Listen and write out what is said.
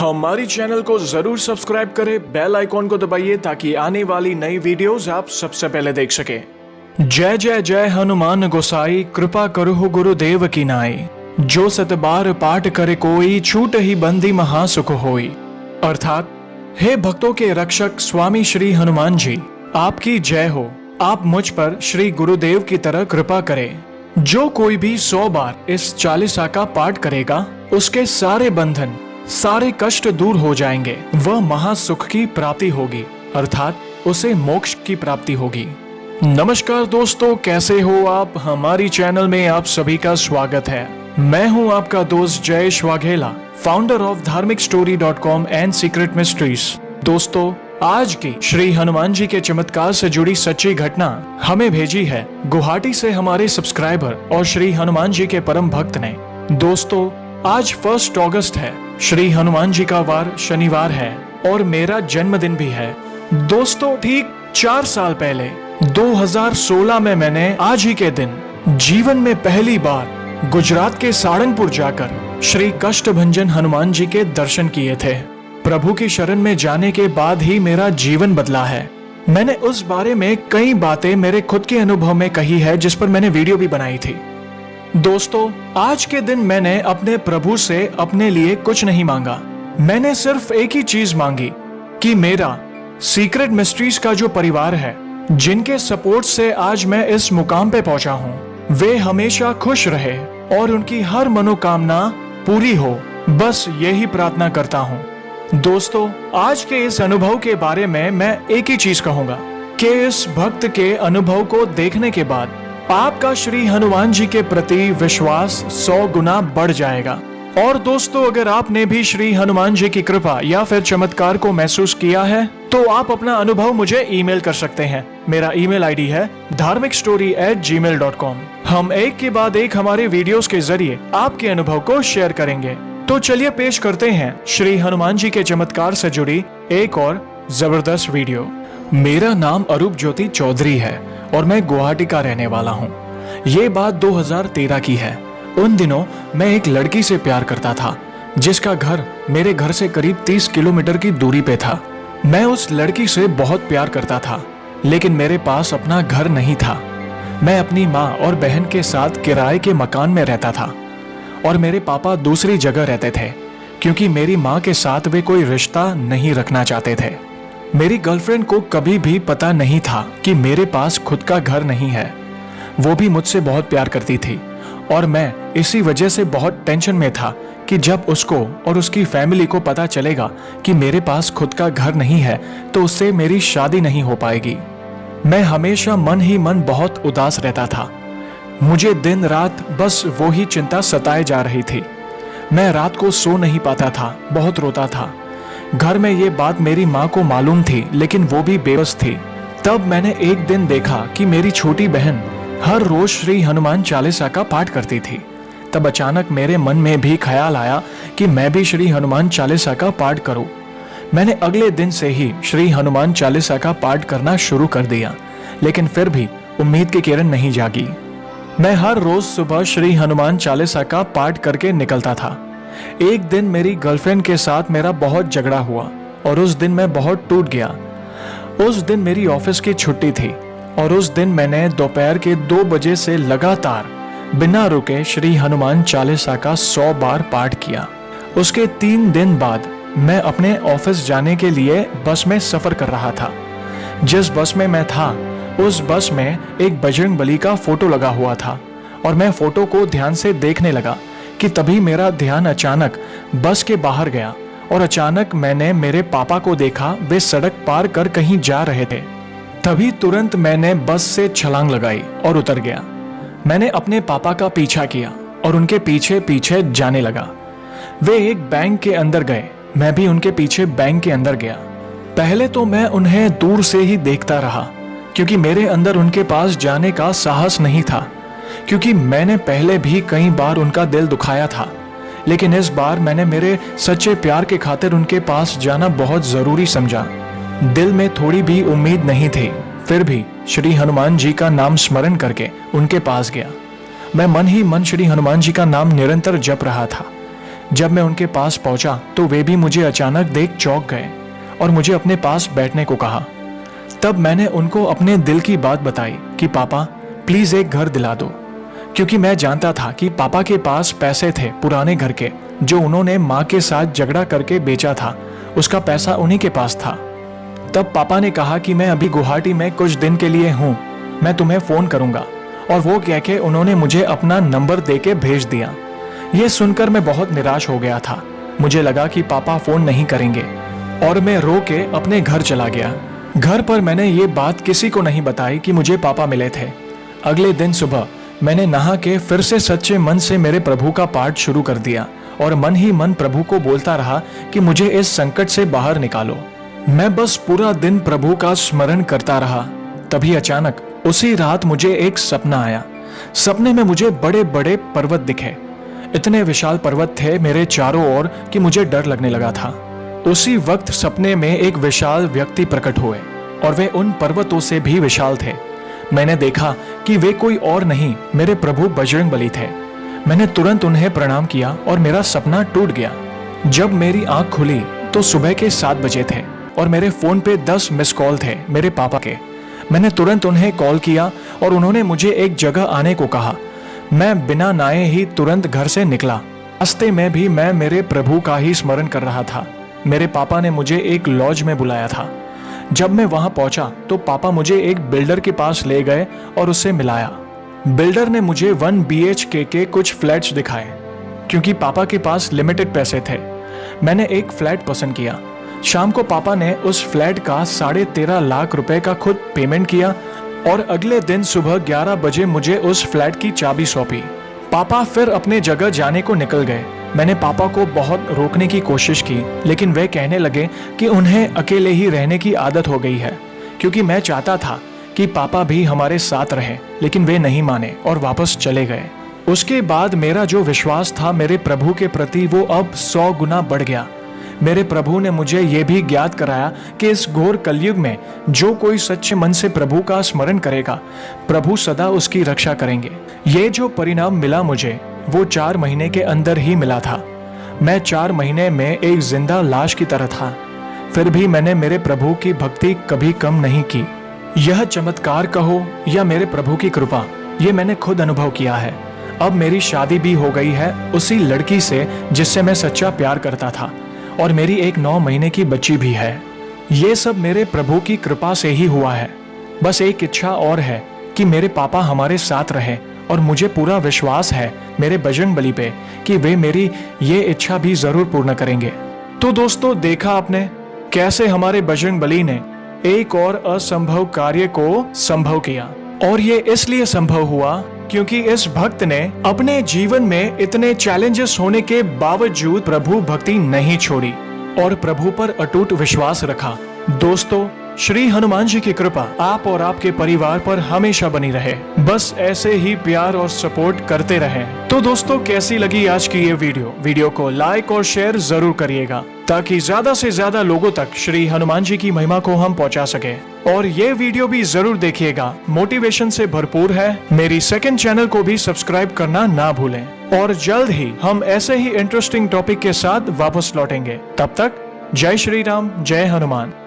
हमारी चैनल को जरूर सब्सक्राइब करें, बेल आइकॉन को दबाइए ताकि आने वाली नई वीडियोस आप सबसे पहले देख सके। जय जय जय हनुमान गोसाई, कृपा करो गुरुदेव की नाई। जो सतबार पाठ करे कोई, छूट ही बंदी महासुख होई। अर्थात, हे भक्तों के रक्षक स्वामी श्री हनुमान जी, आपकी जय हो। आप मुझ पर श्री गुरुदेव की तरह कृपा करें। जो कोई भी 100 बार इस चालीसा का पाठ करेगा, उसके सारे बंधन, सारे कष्ट दूर हो जाएंगे। वह महासुख की प्राप्ति होगी, अर्थात उसे मोक्ष की प्राप्ति होगी। नमस्कार दोस्तों, कैसे हो आप? हमारी चैनल में आप सभी का स्वागत है। मैं हूं आपका दोस्त Jayesh Vaghela, founder of dharmikstory.com and secret mysteries. दोस्तों, आज की श्री हनुमान जी के चमत्कार से जुड़ी सच्ची घटना हमें भेजी है गुवाहाटी से हमारे सब्सक्राइबर और श्री हनुमान जी के परम भक्त ने। दोस्तों, आज 1 अगस्त है। श्री हनुमान जी का वार शनिवार है और मेरा जन्मदिन भी है। दोस्तों, ठीक 4 साल पहले 2016 में मैंने आज ही के दिन जीवन में पहली बार गुजरात के सारंगपुर जाकर श्री कष्टभंजन हनुमान जी के दर्शन किए थे। प्रभु की शरण में जाने के बाद ही मेरा जीवन बदला है। मैंने उस बारे में कई बातें मेरे खुद के अनुभव में कही है, जिस पर मैंने वीडियो भी बनाई थी। दोस्तों, आज के दिन मैंने अपने प्रभु से अपने लिए कुछ नहीं मांगा। मैंने सिर्फ एक ही चीज मांगी कि मेरा सीक्रेट मिस्ट्रीज का जो परिवार है, जिनके सपोर्ट से आज मैं इस मुकाम पे पहुंचा हूं, वे हमेशा खुश रहे और उनकी हर मनोकामना पूरी हो। बस यही प्रार्थना करता हूं। दोस्तों, आज के इस अनुभव के बारे में मैं एक ही चीज कहूंगा कि इस भक्त के अनुभव को देखने के बाद आपका श्री हनुमान जी के प्रति विश्वास 100 गुना बढ़ जाएगा। और दोस्तों, अगर आपने भी श्री हनुमान जी की कृपा या फिर चमत्कार को महसूस किया है, तो आप अपना अनुभव मुझे ईमेल कर सकते हैं। मेरा ईमेल आईडी है dharmikstory@gmail.com। हम एक के बाद एक हमारे वीडियोस के जरिए आपके अनुभव को शेयर करेंगे। तो चलिए पेश करते हैं श्री हनुमान जी के चमत्कार से जुड़ी एक और जबरदस्त वीडियो। मेरा नाम अरूप ज्योति चौधरी है और मैं गुवाहाटी का रहने वाला हूँ। ये बात 2013 की है। उन दिनों मैं एक लड़की से प्यार करता था, जिसका घर मेरे घर से करीब 30 किलोमीटर की दूरी पे था। मैं उस लड़की से बहुत प्यार करता था, लेकिन मेरे पास अपना घर नहीं था। मैं अपनी माँ और बहन के साथ किराए के मकान में रहता था और मेरे पापा दूसरी जगह रहते थे, क्योंकि मेरी माँ के साथ वे कोई रिश्ता नहीं रखना चाहते थे। मेरी गर्लफ्रेंड को कभी भी पता नहीं था कि मेरे पास खुद का घर नहीं है। वो भी मुझसे बहुत प्यार करती थी और मैं इसी वजह से बहुत टेंशन में था कि जब उसको और उसकी फैमिली को पता चलेगा कि मेरे पास खुद का घर नहीं है, तो उससे मेरी शादी नहीं हो पाएगी। मैं हमेशा मन ही मन बहुत उदास रहता था। मुझे दिन रात बस वो ही चिंता सताए जा रही थी। मैं रात को सो नहीं पाता था, बहुत रोता था। घर में ये बात मेरी माँ को मालूम थी, लेकिन वो भी बेबस थी। तब मैंने एक दिन देखा कि मेरी छोटी बहन हर रोज श्री हनुमान चालीसा का पाठ करती थी। तब अचानक मेरे मन में भी ख्याल आया कि मैं भी श्री हनुमान चालीसा का पाठ करूं। मैंने अगले दिन से ही श्री हनुमान चालीसा का पाठ करना शुरू कर दिया, लेकिन फिर भी उम्मीद की किरण नहीं जागी। मैं हर रोज सुबह श्री हनुमान चालीसा का पाठ करके निकलता था। एक दिन मेरी गर्लफ्रेंड के साथ मेरा बहुत झगड़ा हुआ और उस दिन मैं बहुत टूट गया। उस दिन मेरी ऑफिस की छुट्टी थी और उस दिन मैंने दोपहर के 2 बजे से लगातार बिना रुके श्री हनुमान चालीसा का 100 बार पाठ किया। उसके 3 दिन बाद मैं अपने ऑफिस जाने के लिए बस में सफर कर रहा था। जिस बस में मैं था, उस बस में एक बजरंग बली का फोटो लगा हुआ था और मैं फोटो को ध्यान से देखने लगा कि तभी मेरा ध्यान अचानक बस के बाहर गया और अचानक मैंने मेरे पापा को देखा। वे सड़क पार कर कहीं जा रहे थे। तभी तुरंत मैंने बस से छलांग लगाई और उतर गया। मैंने अपने पापा का पीछा किया और उनके पीछे पीछे जाने लगा। वे एक बैंक के अंदर गए, मैं भी उनके पीछे बैंक के अंदर गया। पहले तो मैं उन्हें दूर से ही देखता रहा, क्योंकि मेरे अंदर उनके पास जाने का साहस नहीं था, क्योंकि मैंने पहले भी कई बार उनका दिल दुखाया था। लेकिन इस बार मैंने मेरे सच्चे प्यार के खातिर उनके पास जाना बहुत जरूरी समझा। दिल में थोड़ी भी उम्मीद नहीं थी, फिर भी श्री हनुमान जी का नाम स्मरण करके उनके पास गया। मैं मन ही मन श्री हनुमान जी का नाम निरंतर जप रहा था। जब मैं उनके पास पहुंचा तो वे भी मुझे अचानक देख चौंक गए और मुझे अपने पास बैठने को कहा। तब मैंने उनको अपने दिल की बात बताई कि पापा प्लीज एक घर दिला दो, क्योंकि मैं जानता था कि पापा के पास पैसे थे पुराने घर के, जो उन्होंने माँ के साथ झगड़ा करके बेचा था। उसका पैसा उन्हीं के पास था। तब पापा ने कहा कि मैं अभी गुवाहाटी में कुछ दिन के लिए हूँ, मैं तुम्हें फोन करूंगा, और वो कह के उन्होंने मुझे अपना नंबर दे के भेज दिया। ये सुनकर मैं बहुत निराश हो गया था। मुझे लगा कि पापा फोन नहीं करेंगे और मैं रो के अपने घर चला गया। घर पर मैंने ये बात किसी को नहीं बताई कि मुझे पापा मिले थे। अगले दिन सुबह मैंने नहा के फिर से सच्चे मन से मेरे प्रभु का पाठ शुरू कर दिया और मन ही मन प्रभु को बोलता रहा कि मुझे इस संकट से बाहर निकालो। मैं बस पूरा दिन प्रभु का स्मरण करता रहा। तभी अचानक उसी रात मुझे एक सपना आया। सपने में मुझे बड़े बड़े पर्वत दिखे। इतने विशाल पर्वत थे मेरे चारों ओर कि मुझे डर लगने लगा था। उसी वक्त सपने में एक विशाल व्यक्ति प्रकट हुए और वे उन पर्वतों से भी विशाल थे। मैंने देखा कि वे कोई और नहीं, मेरे प्रभु बजरंगबली थे। मैंने तुरंत उन्हें प्रणाम किया और मेरा सपना टूट गया। जब मेरी आंख खुली तो सुबह के 7 बजे थे और मेरे फोन पे 10 मिस कॉल थे मेरे पापा के। मैंने तुरंत उन्हें कॉल किया और उन्होंने मुझे एक जगह आने को कहा। मैं बिना नहाए ही तुरंत घर से निकला। रास्ते में भी मैं मेरे प्रभु का ही स्मरण कर रहा था। मेरे पापा ने मुझे एक लॉज में बुलाया था। जब मैं वहां पहुंचा तो पापा मुझे एक बिल्डर के पास ले गए और उससे मिलाया। बिल्डर ने मुझे 1 BHK के कुछ फ्लैट्स दिखाए। क्योंकि पापा के पास लिमिटेड पैसे थे, मैंने एक फ्लैट पसंद किया। शाम को पापा ने उस फ्लैट का 13.5 लाख रुपए का खुद पेमेंट किया और अगले दिन सुबह 11 बजे मुझे उस फ्लैट की चाबी सौंपी। पापा फिर अपने जगह जाने को निकल गए। मैंने पापा को बहुत रोकने की कोशिश की, लेकिन वे कहने लगे कि उन्हें अकेले ही रहने की आदत हो गई है। क्योंकि मैं चाहता था कि पापा भी हमारे साथ रहे, लेकिन वे नहीं माने और वापस चले गए। उसके बाद मेरा जो विश्वास था मेरे प्रभु के प्रति, वो अब 100 गुना बढ़ गया। मेरे प्रभु ने मुझे ये भी ज्ञात कराया कि इस घोर कलयुग में जो कोई सच्चे मन से प्रभु का स्मरण करेगा, प्रभु सदा उसकी रक्षा करेंगे। ये जो परिणाम मिला मुझे, वो 4 महीने के अंदर ही मिला था। मैं 4 महीने में एक जिंदा लाश की तरह था। फिर भी मैंने मेरे प्रभु की भक्ति कभी कम नहीं की। यह चमत्कार कहो या मेरे प्रभु की कृपा, ये मैंने खुद अनुभव किया है। अब मेरी शादी भी हो गई है उसी लड़की से जिससे मैं सच्चा प्यार करता था, और मेरी एक 9 महीने की बच्ची भी है। ये सब मेरे प्रभु की कृपा से ही हुआ है। बस एक इच्छा और है कि मेरे पापा हमारे साथ रहे, और मुझे पूरा विश्वास है मेरे बजरंगबली पे कि वे मेरी ये इच्छा भी जरूर पूर्ण करेंगे। तो दोस्तों, देखा आपने कैसे हमारे बजरंगबली ने एक और असंभव कार्य को संभव किया, और ये इसलिए संभव हुआ क्योंकि इस भक्त ने अपने जीवन में इतने चैलेंजेस होने के बावजूद प्रभु भक्ति नहीं छोड़ी और प्रभु पर अटूट विश्वास रखा। दोस्तों, श्री हनुमान जी की कृपा आप और आपके परिवार पर हमेशा बनी रहे। बस ऐसे ही प्यार और सपोर्ट करते रहें। तो दोस्तों, कैसी लगी आज की ये वीडियो को लाइक और शेयर जरूर करिएगा, ताकि ज्यादा से ज्यादा लोगों तक श्री हनुमान जी की महिमा को हम पहुंचा सके। और ये वीडियो भी जरूर देखिएगा, मोटिवेशन से भरपूर है। मेरी सेकंड चैनल को भी सब्सक्राइब करना ना भूलें, और जल्द ही हम ऐसे ही इंटरेस्टिंग टॉपिक के साथ वापस लौटेंगे। तब तक जय श्री राम, जय हनुमान।